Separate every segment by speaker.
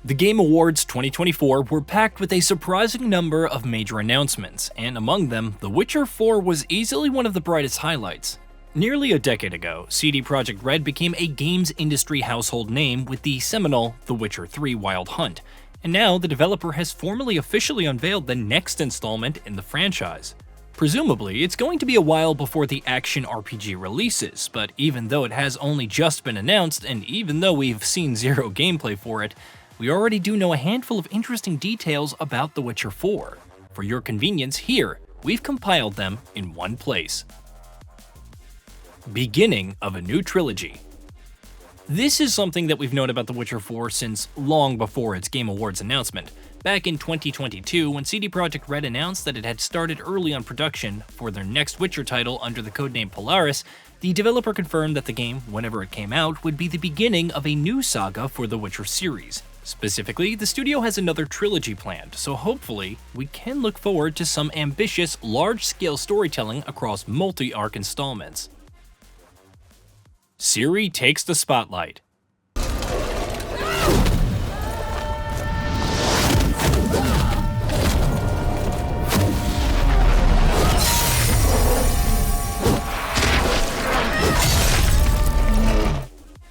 Speaker 1: The Game Awards 2024 were packed with a surprising number of major announcements, and among them, The Witcher 4 was easily one of the brightest highlights. Nearly a decade ago, CD Projekt RED became a games industry household name with the seminal The Witcher 3 Wild Hunt, and now the developer has formally officially unveiled the next installment in the franchise. Presumably, it's going to be a while before the action RPG releases, but even though it has only just been announced, and even though we've seen zero gameplay for it, we already do know a handful of interesting details about The Witcher 4. For your convenience here, we've compiled them in one place. Beginning of a new trilogy. This is something that we've known about The Witcher 4 since long before its Game Awards announcement. Back in 2022, when CD Projekt RED announced that it had started early on production for their next Witcher title under the codename Polaris, the developer confirmed that the game, whenever it came out, would be the beginning of a new saga for the Witcher series. Specifically, the studio has another trilogy planned, so hopefully, we can look forward to some ambitious, large-scale storytelling across multi-arc installments. Ciri takes the spotlight.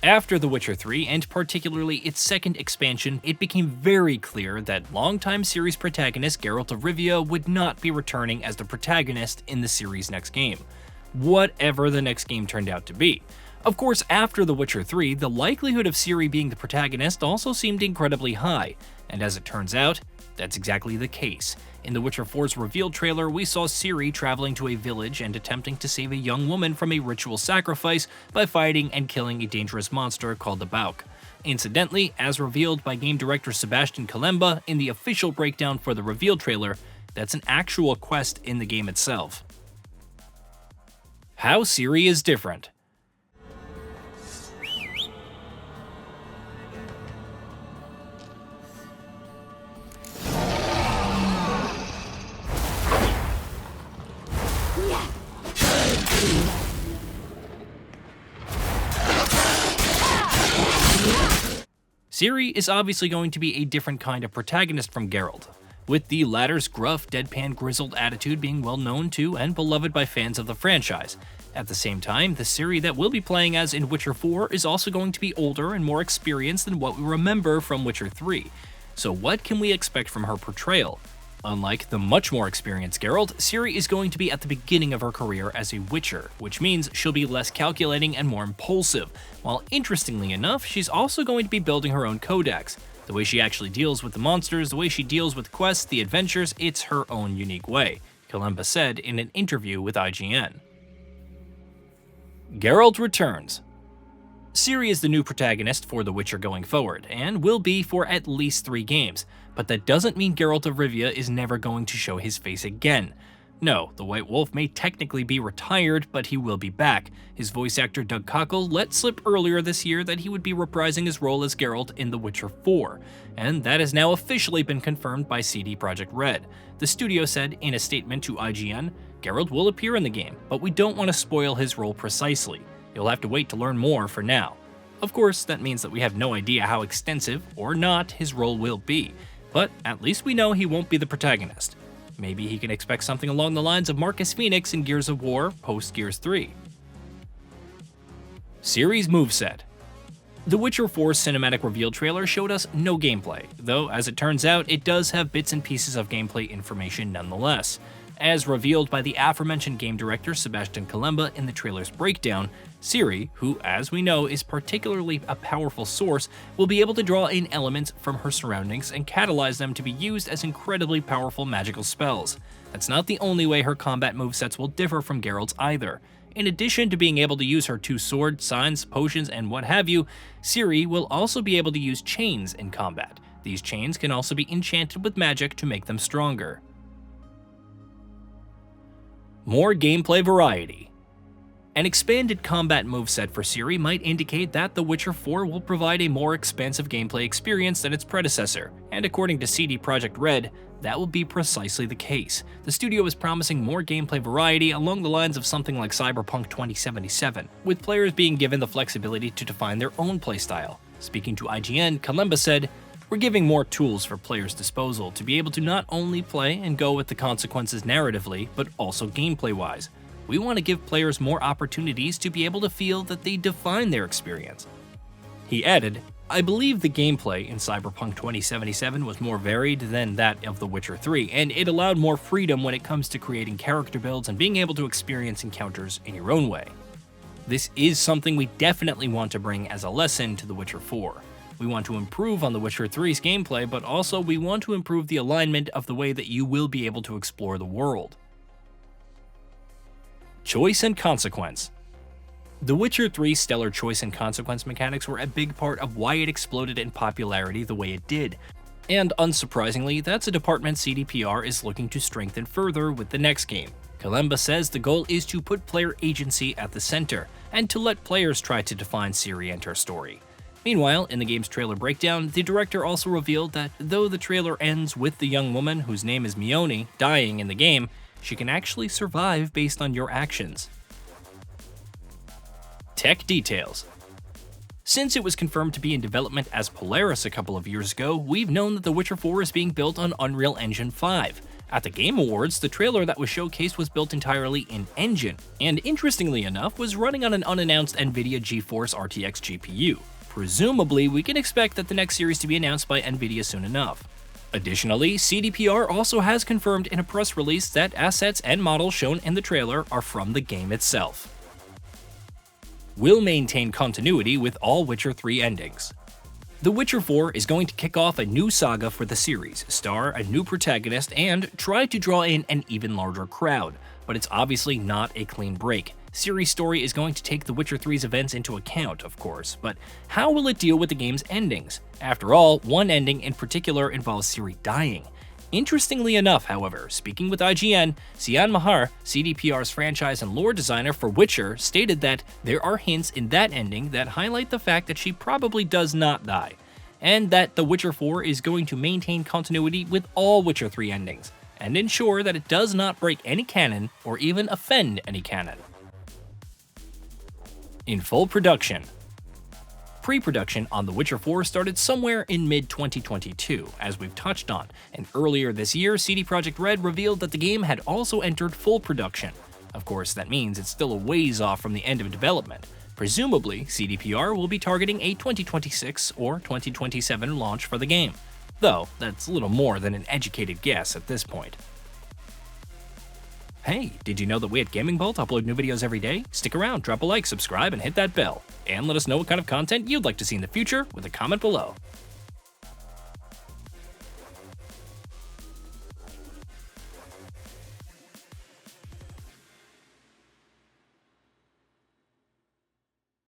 Speaker 1: After The Witcher 3, and particularly its second expansion, it became very clear that longtime series protagonist Geralt of Rivia would not be returning as the protagonist in the series' next game, whatever the next game turned out to be. Of course, after The Witcher 3, the likelihood of Ciri being the protagonist also seemed incredibly high, and as it turns out, that's exactly the case. In The Witcher 4's reveal trailer, we saw Ciri traveling to a village and attempting to save a young woman from a ritual sacrifice by fighting and killing a dangerous monster called the Bauk. Incidentally, as revealed by game director Sebastian Kalemba in the official breakdown for the reveal trailer, that's an actual quest in the game itself. How Ciri is different. Ciri is obviously going to be a different kind of protagonist from Geralt, with the latter's gruff, deadpan, grizzled attitude being well known to and beloved by fans of the franchise. At the same time, the Ciri that we'll be playing as in Witcher 4 is also going to be older and more experienced than what we remember from Witcher 3. So what can we expect from her portrayal? Unlike the much more experienced Geralt, Ciri is going to be at the beginning of her career as a Witcher, which means she'll be less calculating and more impulsive, while interestingly enough, she's also going to be building her own codex. The way she actually deals with the monsters, the way she deals with quests, the adventures, it's her own unique way, Kalemba said in an interview with IGN. Geralt returns. Ciri is the new protagonist for The Witcher going forward, and will be for at least 3 games, but that doesn't mean Geralt of Rivia is never going to show his face again. No, the White Wolf may technically be retired, but he will be back. His voice actor Doug Cockle let slip earlier this year that he would be reprising his role as Geralt in The Witcher 4, and that has now officially been confirmed by CD Projekt RED. The studio said in a statement to IGN, Geralt will appear in the game, but we don't want to spoil his role precisely. You'll have to wait to learn more for now. Of course, that means that we have no idea how extensive, or not, his role will be, but at least we know he won't be the protagonist. Maybe he can expect something along the lines of Marcus Phoenix in Gears of War post-Gears 3. Ciri's moveset. The Witcher 4's cinematic reveal trailer showed us no gameplay, though as it turns out, it does have bits and pieces of gameplay information nonetheless. As revealed by the aforementioned game director Sebastian Kalemba in the trailer's breakdown, Ciri, who as we know is particularly a powerful source, will be able to draw in elements from her surroundings and catalyze them to be used as incredibly powerful magical spells. That's not the only way her combat movesets will differ from Geralt's either. In addition to being able to use her 2 swords, signs, potions, and what have you, Ciri will also be able to use chains in combat. These chains can also be enchanted with magic to make them stronger. More gameplay variety. An expanded combat moveset for Ciri might indicate that The Witcher 4 will provide a more expansive gameplay experience than its predecessor, and according to CD Projekt RED, that will be precisely the case. The studio is promising more gameplay variety along the lines of something like Cyberpunk 2077, with players being given the flexibility to define their own playstyle. Speaking to IGN, Kalemba said, We're giving more tools for players' disposal to be able to not only play and go with the consequences narratively, but also gameplay-wise. We want to give players more opportunities to be able to feel that they define their experience. He added, "I believe the gameplay in Cyberpunk 2077 was more varied than that of The Witcher 3, and it allowed more freedom when it comes to creating character builds and being able to experience encounters in your own way. This is something we definitely want to bring as a lesson to The Witcher 4. We want to improve on The Witcher 3's gameplay, but also we want to improve the alignment of the way that you will be able to explore the world." Choice and consequence. The Witcher 3's stellar choice and consequence mechanics were a big part of why it exploded in popularity the way it did. And unsurprisingly, that's a department CDPR is looking to strengthen further with the next game. Kalemba says the goal is to put player agency at the center, and to let players try to define Ciri and her story. Meanwhile, in the game's trailer breakdown, the director also revealed that though the trailer ends with the young woman, whose name is Mione, dying in the game, she can actually survive based on your actions. Tech details. Since it was confirmed to be in development as Polaris a couple of years ago, we've known that The Witcher 4 is being built on Unreal Engine 5. At the Game Awards, the trailer that was showcased was built entirely in Engine, and interestingly enough, was running on an unannounced NVIDIA GeForce RTX GPU. Presumably, we can expect that the next series to be announced by NVIDIA soon enough. Additionally, CDPR also has confirmed in a press release that assets and models shown in the trailer are from the game itself. Will maintain continuity with all Witcher 3 endings. The Witcher 4 is going to kick off a new saga for the series, star a new protagonist, and try to draw in an even larger crowd, but it's obviously not a clean break. Ciri's story is going to take The Witcher 3's events into account, of course, but how will it deal with the game's endings? After all, one ending in particular involves Ciri dying. Interestingly enough, however, speaking with IGN, Sian Mahar, CDPR's franchise and lore designer for Witcher, stated that there are hints in that ending that highlight the fact that she probably does not die, and that The Witcher 4 is going to maintain continuity with all Witcher 3 endings, and ensure that it does not break any canon or even offend any canon. In full production. Pre-production on The Witcher 4 started somewhere in mid-2022, as we've touched on, and earlier this year, CD Projekt RED revealed that the game had also entered full production. Of course, that means it's still a ways off from the end of development. Presumably, CDPR will be targeting a 2026 or 2027 launch for the game, though that's little more than an educated guess at this point. Hey, did you know that we at GamingBolt upload new videos every day? Stick around, drop a like, subscribe, and hit that bell. And let us know what kind of content you'd like to see in the future with a comment below.